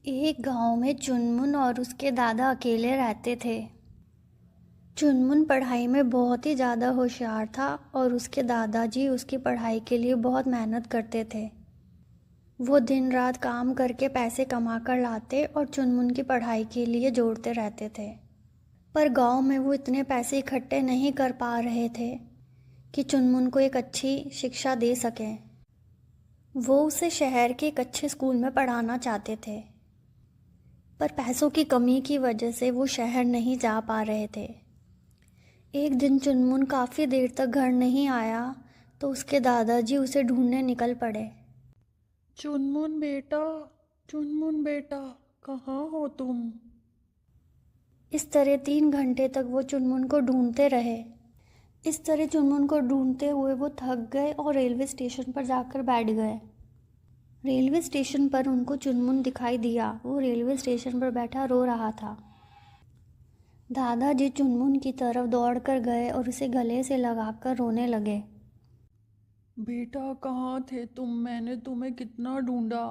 एक गांव में चुनमुन और उसके दादा अकेले रहते थे। चुनमुन पढ़ाई में बहुत ही ज़्यादा होशियार था और उसके दादाजी उसकी पढ़ाई के लिए बहुत मेहनत करते थे। वो दिन रात काम करके पैसे कमा कर लाते और चुनमुन की पढ़ाई के लिए जोड़ते रहते थे। पर गांव में वो इतने पैसे इकट्ठे नहीं कर पा रहे थे कि चुनमुन को एक अच्छी शिक्षा दे सकें। वो उसे शहर के एक अच्छे स्कूल में पढ़ाना चाहते थे, पर पैसों की कमी की वजह से वो शहर नहीं जा पा रहे थे। एक दिन चुनमुन काफ़ी देर तक घर नहीं आया तो उसके दादाजी उसे ढूंढने निकल पड़े। चुनमुन बेटा, चुनमुन बेटा, कहाँ हो तुम? इस तरह 3 घंटे तक वो चुनमुन को ढूंढते रहे। इस तरह चुनमुन को ढूंढते हुए वो थक गए और रेलवे स्टेशन पर जाकर बैठ गए। रेलवे स्टेशन पर उनको चुनमुन दिखाई दिया। वो रेलवे स्टेशन पर बैठा रो रहा था। दादाजी चुनमुन की तरफ दौड़कर गए और उसे गले से लगाकर रोने लगे। बेटा कहाँ थे तुम? मैंने तुम्हें कितना ढूंढा।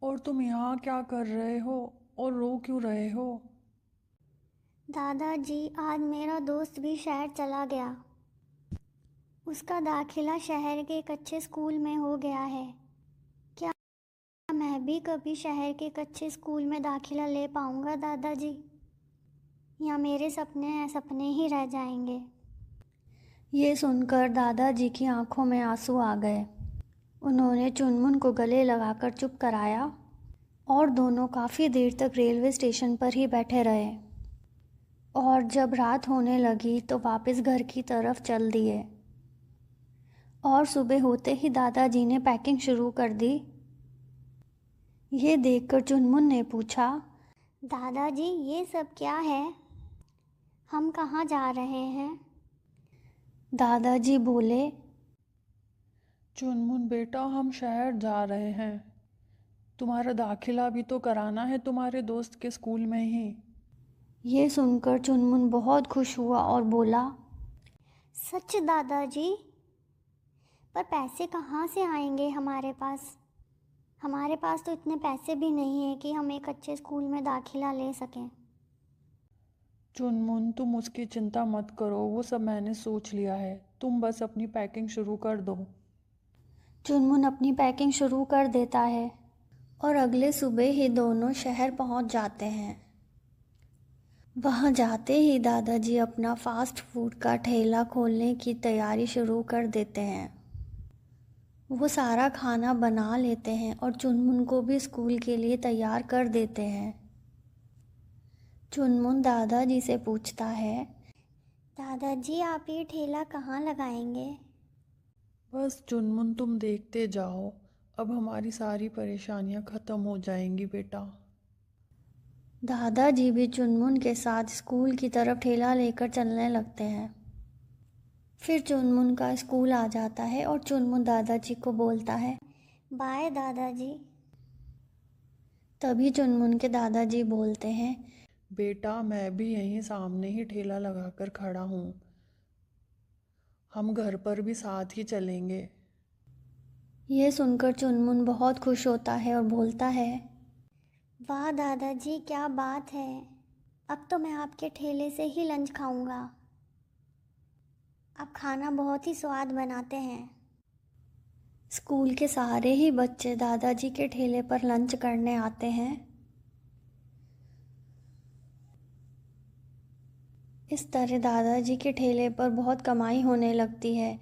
और तुम यहाँ क्या कर रहे हो? और रो क्यों रहे हो? दादाजी, आज मेरा दोस्त भी शहर चला गया। उसका दाखिला शहर के एक अच्छे स्कूल में हो गया है। क्या मैं भी कभी शहर के एक अच्छे स्कूल में दाखिला ले पाऊंगा दादाजी? या मेरे सपने सपने ही रह जाएंगे? ये सुनकर दादाजी की आंखों में आंसू आ गए। उन्होंने चुनमुन को गले लगाकर चुप कराया और दोनों काफ़ी देर तक रेलवे स्टेशन पर ही बैठे रहे। और जब रात होने लगी तो वापस घर की तरफ चल दिए। और सुबह होते ही दादाजी ने पैकिंग शुरू कर दी। ये देखकर चुनमुन ने पूछा, दादाजी, ये सब क्या है? हम कहाँ जा रहे हैं? दादाजी बोले, चुनमुन बेटा, हम शहर जा रहे हैं। तुम्हारा दाखिला भी तो कराना है तुम्हारे दोस्त के स्कूल में ही। ये सुनकर चुनमुन बहुत खुश हुआ और बोला, सच दादाजी? पर पैसे कहाँ से आएंगे हमारे पास? हमारे पास तो इतने पैसे भी नहीं है कि हम एक अच्छे स्कूल में दाखिला ले सकें। चुनमुन, तुम उसकी चिंता मत करो, वो सब मैंने सोच लिया है। तुम बस अपनी पैकिंग शुरू कर दो। चुनमुन अपनी पैकिंग शुरू कर देता है और अगले सुबह ही दोनों शहर पहुंच जाते हैं। वहां जाते ही दादाजी अपना फास्ट फूड का ठेला खोलने की तैयारी शुरू कर देते हैं। वो सारा खाना बना लेते हैं और चुनमुन को भी स्कूल के लिए तैयार कर देते हैं। चुनमुन दादाजी से पूछता है, दादाजी, आप ये ठेला कहाँ लगाएंगे? बस चुनमुन, तुम देखते जाओ। अब हमारी सारी परेशानियां ख़त्म हो जाएंगी बेटा। दादाजी भी चुनमुन के साथ स्कूल की तरफ ठेला लेकर चलने लगते हैं। फिर चुनमुन का स्कूल आ जाता है और चुनमुन दादाजी को बोलता है, बाय दादाजी। तभी चुनमुन के दादाजी बोलते हैं, बेटा, मैं भी यहीं सामने ही ठेला लगाकर खड़ा हूँ। हम घर पर भी साथ ही चलेंगे। ये सुनकर चुनमुन बहुत खुश होता है और बोलता है, वाह दादाजी, क्या बात है! अब तो मैं आपके ठेले से ही लंच खाऊंगा। आप खाना बहुत ही स्वाद बनाते हैं। स्कूल के सारे ही बच्चे दादाजी के ठेले पर लंच करने आते हैं। इस तरह दादाजी के ठेले पर बहुत कमाई होने लगती है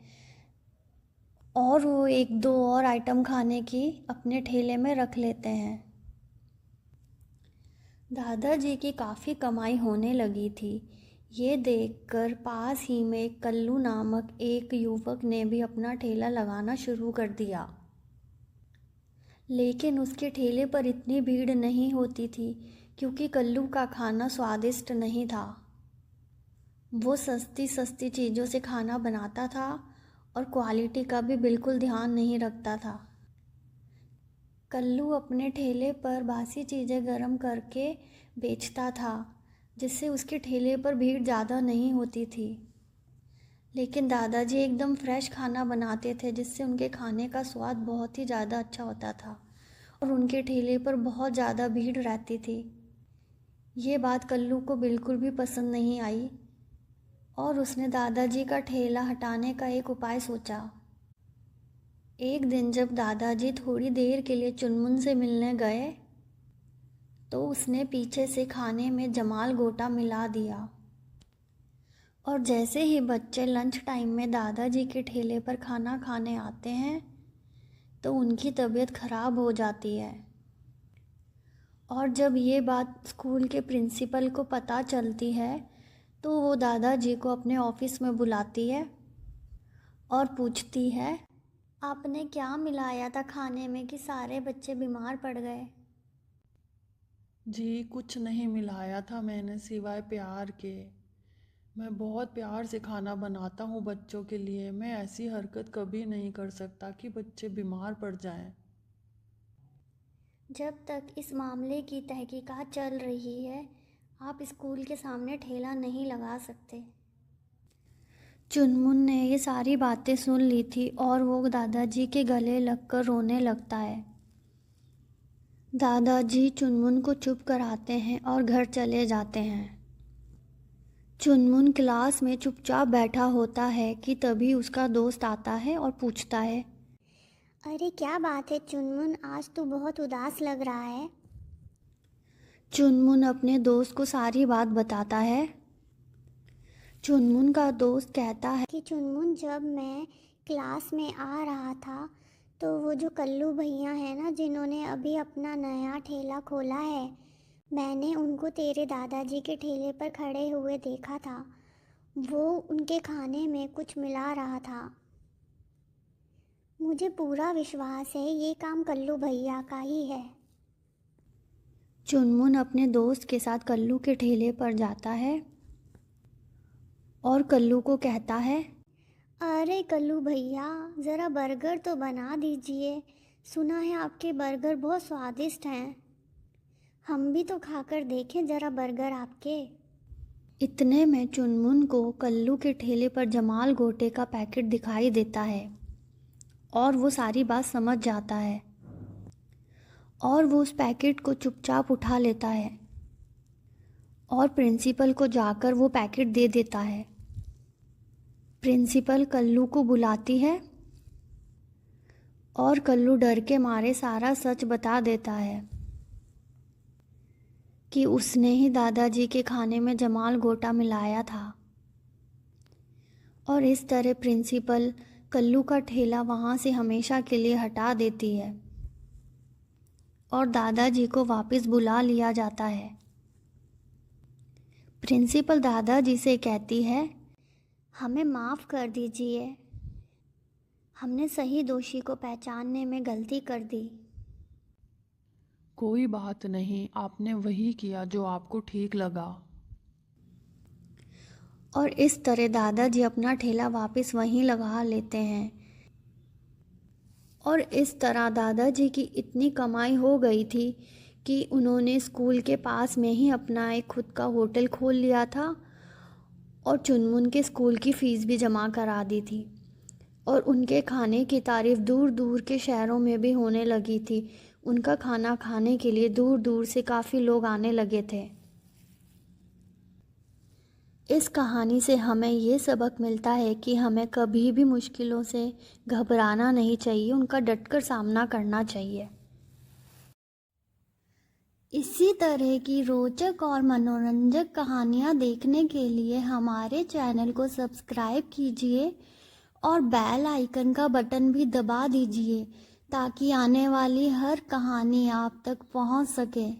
और वो एक दो और आइटम खाने की अपने ठेले में रख लेते हैं। दादाजी की काफ़ी कमाई होने लगी थी। ये देखकर पास ही में कल्लू नामक एक युवक ने भी अपना ठेला लगाना शुरू कर दिया। लेकिन उसके ठेले पर इतनी भीड़ नहीं होती थी क्योंकि कल्लू का खाना स्वादिष्ट नहीं था। वो सस्ती सस्ती चीज़ों से खाना बनाता था और क्वालिटी का भी बिल्कुल ध्यान नहीं रखता था। कल्लू अपने ठेले पर बासी चीज़ें गर्म करके बेचता था, जिससे उसके ठेले पर भीड़ ज़्यादा नहीं होती थी। लेकिन दादाजी एकदम फ्रेश खाना बनाते थे, जिससे उनके खाने का स्वाद बहुत ही ज़्यादा अच्छा होता था और उनके ठेले पर बहुत ज़्यादा भीड़ रहती थी। ये बात कल्लू को बिल्कुल भी पसंद नहीं आई और उसने दादाजी का ठेला हटाने का एक उपाय सोचा। एक दिन जब दादाजी थोड़ी देर के लिए चुनमुन से मिलने गए तो उसने पीछे से खाने में जमाल गोटा मिला दिया और जैसे ही बच्चे लंच टाइम में दादाजी के ठेले पर खाना खाने आते हैं तो उनकी तबीयत ख़राब हो जाती है। और जब ये बात स्कूल के प्रिंसिपल को पता चलती है तो वो दादाजी को अपने ऑफिस में बुलाती है और पूछती है, आपने क्या मिलाया था खाने में कि सारे बच्चे बीमार पड़ गए? जी कुछ नहीं मिलाया था मैंने सिवाय प्यार के। मैं बहुत प्यार से खाना बनाता हूँ बच्चों के लिए। मैं ऐसी हरकत कभी नहीं कर सकता कि बच्चे बीमार पड़ जाएं। जब तक इस मामले की तहकीकात चल रही है आप स्कूल के सामने ठेला नहीं लगा सकते। चुनमुन ने ये सारी बातें सुन ली थी और वो दादाजी के गले लगकर रोने लगता है। दादाजी चुनमुन को चुप कराते हैं और घर चले जाते हैं। चुनमुन क्लास में चुपचाप बैठा होता है कि तभी उसका दोस्त आता है और पूछता है, अरे क्या बात है चुनमुन, आज तो बहुत उदास लग रहा है। चुनमुन अपने दोस्त को सारी बात बताता है। चुनमुन का दोस्त कहता है कि चुनमुन, जब मैं क्लास में आ रहा था तो वो जो कल्लू भैया हैं ना, जिन्होंने अभी अपना नया ठेला खोला है, मैंने उनको तेरे दादाजी के ठेले पर खड़े हुए देखा था। वो उनके खाने में कुछ मिला रहा था। मुझे पूरा विश्वास है ये काम कल्लू भैया का ही है। चुनमुन अपने दोस्त के साथ कल्लू के ठेले पर जाता है और कल्लू को कहता है, अरे कल्लू भैया, ज़रा बर्गर तो बना दीजिए। सुना है आपके बर्गर बहुत स्वादिष्ट हैं। हम भी तो खाकर देखें ज़रा बर्गर आपके। इतने में चुनमुन को कल्लू के ठेले पर जमाल गोटे का पैकेट दिखाई देता है और वो सारी बात समझ जाता है और वो उस पैकेट को चुपचाप उठा लेता है और प्रिंसिपल को जाकर वो पैकेट दे देता है। प्रिंसिपल कल्लू को बुलाती है और कल्लू डर के मारे सारा सच बता देता है कि उसने ही दादाजी के खाने में जमाल गोटा मिलाया था। और इस तरह प्रिंसिपल कल्लू का ठेला वहाँ से हमेशा के लिए हटा देती है और दादाजी को वापस बुला लिया जाता है। प्रिंसिपल दादाजी से कहती है, हमें माफ़ कर दीजिए, हमने सही दोषी को पहचानने में गलती कर दी। कोई बात नहीं, आपने वही किया जो आपको ठीक लगा। और इस तरह दादाजी अपना ठेला वापस वहीं लगा लेते हैं। और इस तरह दादाजी की इतनी कमाई हो गई थी कि उन्होंने स्कूल के पास में ही अपना एक खुद का होटल खोल लिया था और चुनमुन के स्कूल की फ़ीस भी जमा करा दी थी और उनके खाने की तारीफ़ दूर दूर के शहरों में भी होने लगी थी। उनका खाना खाने के लिए दूर दूर से काफ़ी लोग आने लगे थे। इस कहानी से हमें ये सबक मिलता है कि हमें कभी भी मुश्किलों से घबराना नहीं चाहिए, उनका डटकर सामना करना चाहिए। इसी तरह की रोचक और मनोरंजक कहानियाँ देखने के लिए हमारे चैनल को सब्सक्राइब कीजिए और बेल आइकन का बटन भी दबा दीजिए ताकि आने वाली हर कहानी आप तक पहुंच सके।